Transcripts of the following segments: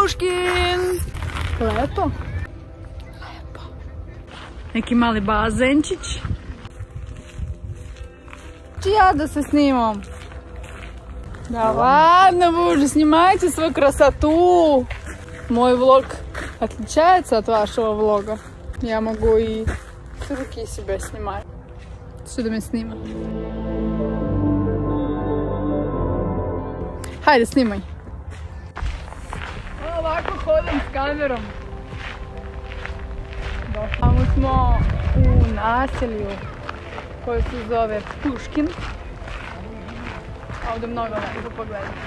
Puškin. Lepo. Neki mali bazenčić. Ja da se snimam. Да ладно, вы уже снимаете свою красоту. Мой влог отличается от вашего влога. Я могу и с руки себя снимать. Что ты меня снимаешь? Хайде, снимай. Ovako hodam s kamerom. Tamo smo u naselju koje se zove Puškin. Ovdje mnogo lepo pogledati.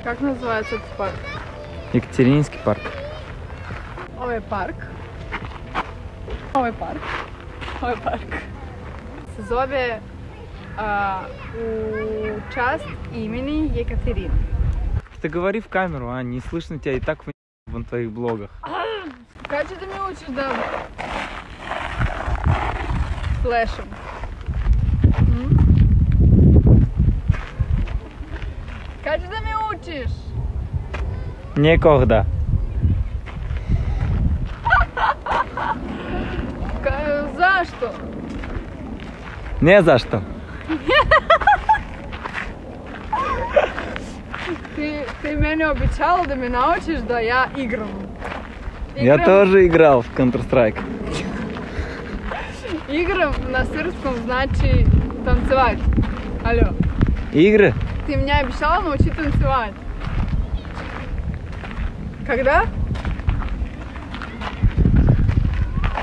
Как называется этот парк? Екатерининский парк. Ovo je park. Ovo je park. Ovo je park. Se zove u čast imeni Екатерины. Ты говори в камеру, а не слышно тебя и так в твоих блогах. Как ты меня учишь, да? Флешем. Как ты меня учишь? Некогда. За что? Не за что. Ты меня обещал, да меня научишь, да я играм. Я тоже играл в Counter-Strike. Играм на сырском значит танцевать. Алло. Игры? Ты меня обещал научить танцевать. Когда?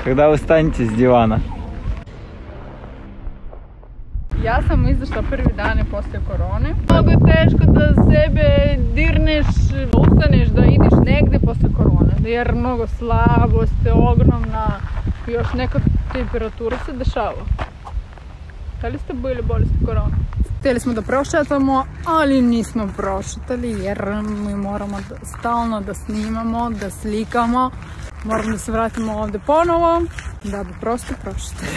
Когда вы встанете с дивана. Ja sam izašla prvi dan poslije korone. Mnogo je teško da sebe dirneš, da ustaneš, da ideš negdje poslije korone. Jer mnogo slabost je ogromna, još neka temperatura se dešava. Da li ste bili bolesti korone? Htjeli smo da prošetamo, ali nismo prošetali jer mi moramo stalno da snimamo, da slikamo. Moramo da se vratimo ovdje ponovo, da bi prosto prošetali.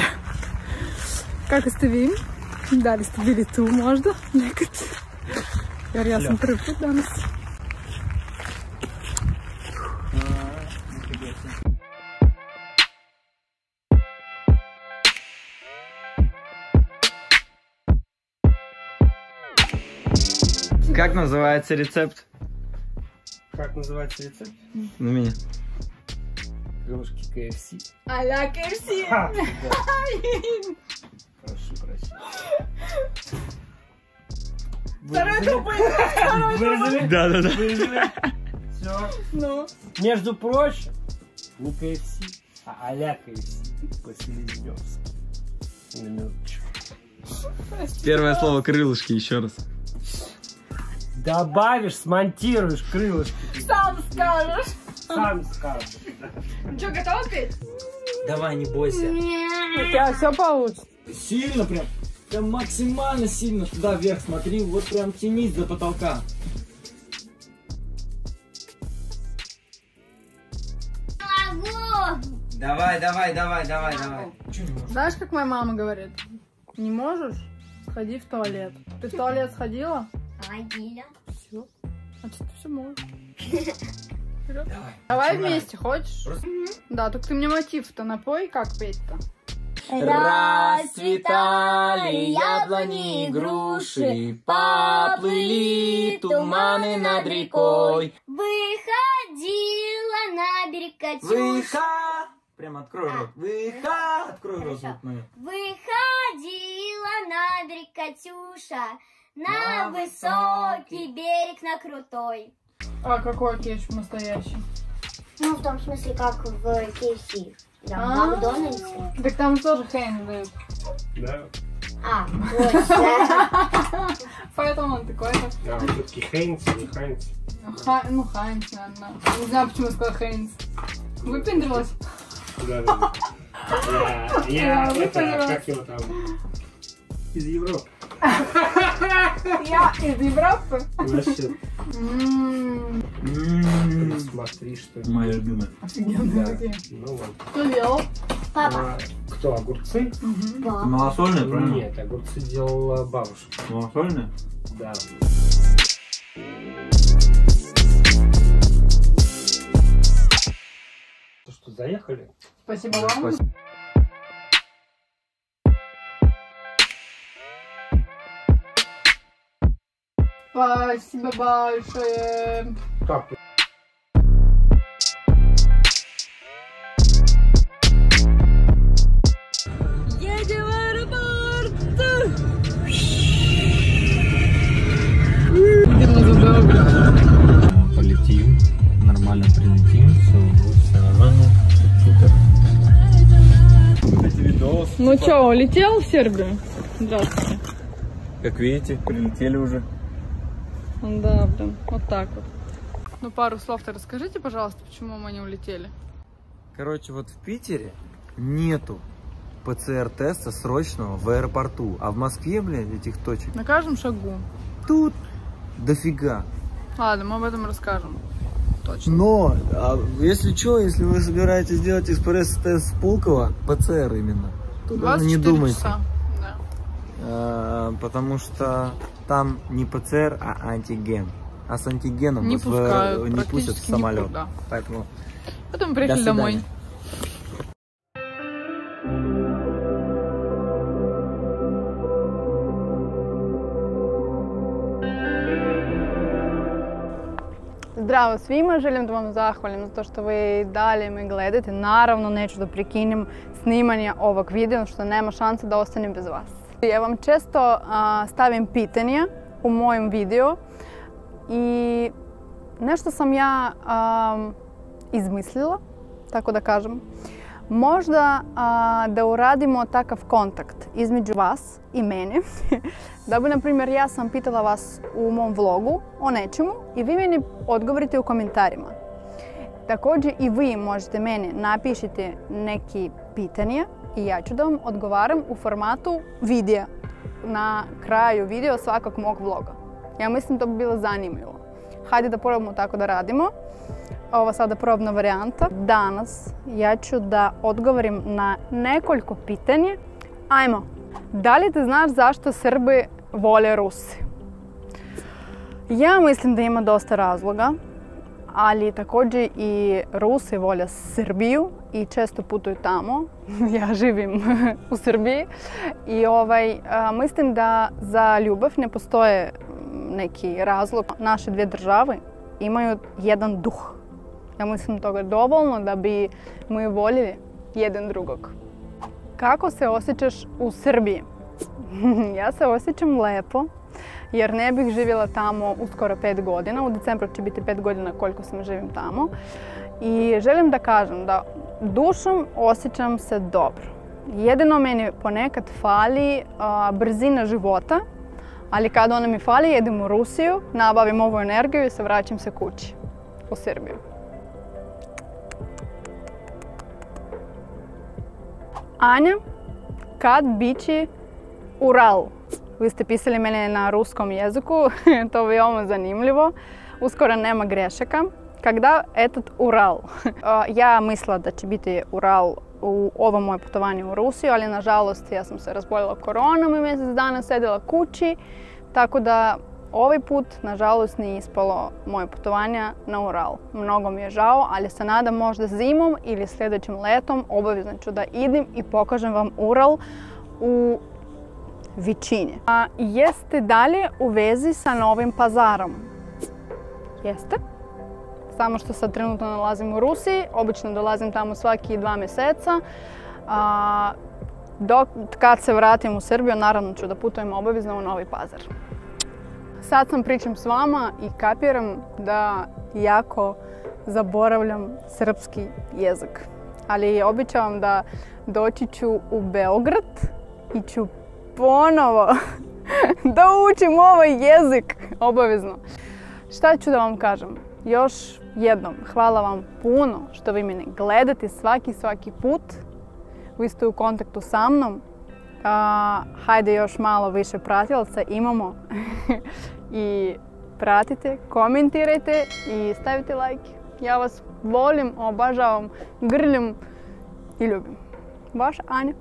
Kako ste vi? Da li ste bili tu možda nekad? Jer ja sam prvi put danas. Как называется рецепт? Как называется рецепт? На меня. Крылышки KFC. А-ля KFC! Хорошо, красиво. Второй тупой! Вырезали? Да. Вырезали. Все. Ну? Между прочим, не KFC, а а-ля KFC по-селезневски. На минуточку. Первое слово крылышки еще раз. Добавишь, смонтируешь крылышки. Сам скажешь! Сам скажешь. Ну что, готова петь? Давай, не бойся. У тебя все получится. Сильно прям максимально сильно туда вверх смотри, вот прям тянись до потолка. Давай. Знаешь, как моя мама говорит? Не можешь? Сходи в туалет. Ты в туалет сходила? Ходила. Все. Значит, ты все можешь. Давай вместе, хочешь? Да, только ты мне мотив-то напой, как петь-то? Расцветали яблони и груши, поплыли туманы над рекой. Выходила на берег Катюша. Прям открой рот. Открой рот. Выходила на берег Катюша, на высокий берег, на крутой. А какой кетчуп настоящий? Ну, в том смысле, как в KFC. Да, в Макдональдсе. Так там тоже Хейнс дают. Да. А, точно. Поэтому он такой-то. Да, все-таки Хайнц, не Хайнц. Ну, Хайнс, наверное. Не знаю, почему я сказала Хейнс. Выпендрилась? Да. Я это, как его там, из Европы. Я из Европы? Вообще. Смотри, что. Моя любимая. Офигенные Да. такие. Ну вот. Что делал? Папа. Кто, огурцы? Папа. Малосольные, правильно? Нет, огурцы делала бабушка. Малосольные? Да. То, что заехали? Спасибо вам. Спасибо. Спасибо большое. Как? Едем в аэропорт. Полетим, нормально прилетим, все нормально, супер. Ну чё, улетел в Сербию? Здравствуйте. Как видите, прилетели уже. Да, блин, вот так вот. Ну пару слов-то расскажите, пожалуйста, почему мы не улетели? Короче, вот в Питере нету ПЦР-теста срочного в аэропорту, а в Москве, блин, этих точек На каждом шагу. тут дофига. Ладно, мы об этом расскажем. Точно. Но, если что, если вы собираетесь делать экспресс-тест в Пулково, ПЦР именно, то даже не 24 думайте. часа. Да. Потому что там не ПЦР, а антиген. А с антигеном Не вас пускают, не пустят в практически самолет. никуда. Поэтому Потом до приехали свидания. домой. Zdravo svima, želim da vam zahvalim za to što vi dalje me gledate. Naravno, neću da prekinem snimanje ovog videa, što nema šanse da ostanem bez vas. Ja vam često stavim pitanja u mojem videu i nešto sam ja izmislila, tako da kažem. Možda da uradimo takav kontakt između vas i mene. Da bi, na primjer, ja sam pitala vas u mom vlogu o nečemu i vi meni odgovorite u komentarima. Također i vi možete mene napišite neki pitanja i ja ću da vam odgovaram u formatu videa. Na kraju videa svakog mog vloga. Ja mislim da bi bilo zanimljivo. Hajde da probamo tako da radimo. Ova sada probna varijanta. Danas ja ću da odgovorim na nekoliko pitanja. Ajmo, da li ti znaš zašto Srbi vole Ruse? Ja mislim da ima dosta razloga, ali također i Rusi vole Srbiju i često putuju tamo. Ja živim u Srbiji i mislim da za ljubav ne postoje neki razlog. Naše dvije države imaju jedan duh. Ja mislim toga dovoljno da bi mi voljeli jedan drugog. Kako se osjećaš u Srbiji? Ja se osjećam lepo jer ne bih živjela tamo uskoro 5 godina. U decembru će biti 5 godina koliko sam živim tamo. I želim da kažem da dušom osjećam se dobro. Jedino meni ponekad fali brzina života, ali kada ona mi fali, jedem u Rusiju, nabavim ovu energiju i se vraćam se kući u Srbiju. Anja, kad biće Ural? Vi ste pisali mene na ruskom jeziku, to je veoma zanimljivo. Uskoro nema grešaka. Kada etat Ural? Ja mislila da će biti Ural u ovo moje putovanje u Rusiju, ali nažalost ja sam se razboljela koronom i mjesec dana sedela kući, tako da ovaj put, nažalost, nije ispalo moje putovanja na Ural. Mnogo mi je žao, ali se nadam možda zimom ili sljedećim letom obavezno ću da idem i pokažem vam Ural u većini. Jeste dalje u vezi sa Novim Pazarom? Jeste. Samo što sad trenutno nalazim u Rusiji, obično dolazim tamo svaki 2 mjeseca. Kad se vratim u Srbiju, naravno ću da putujem obavezno u Novi Pazar. Sad sam pričam s vama i kapiram da jako zaboravljam srpski jezik. Ali obećavam da doći ću u Beograd i ću ponovo da učim ovaj jezik obavezno. Šta ću da vam kažem? Još jednom, hvala vam puno što vi mene gledate svaki put. Vi ste u kontaktu sa mnom. Hajde još malo više pratilaca imamo. I pratite, komentirajte i stavite like. Ja vas volim, obožavam, grlim i ljubim. Ваша Аня.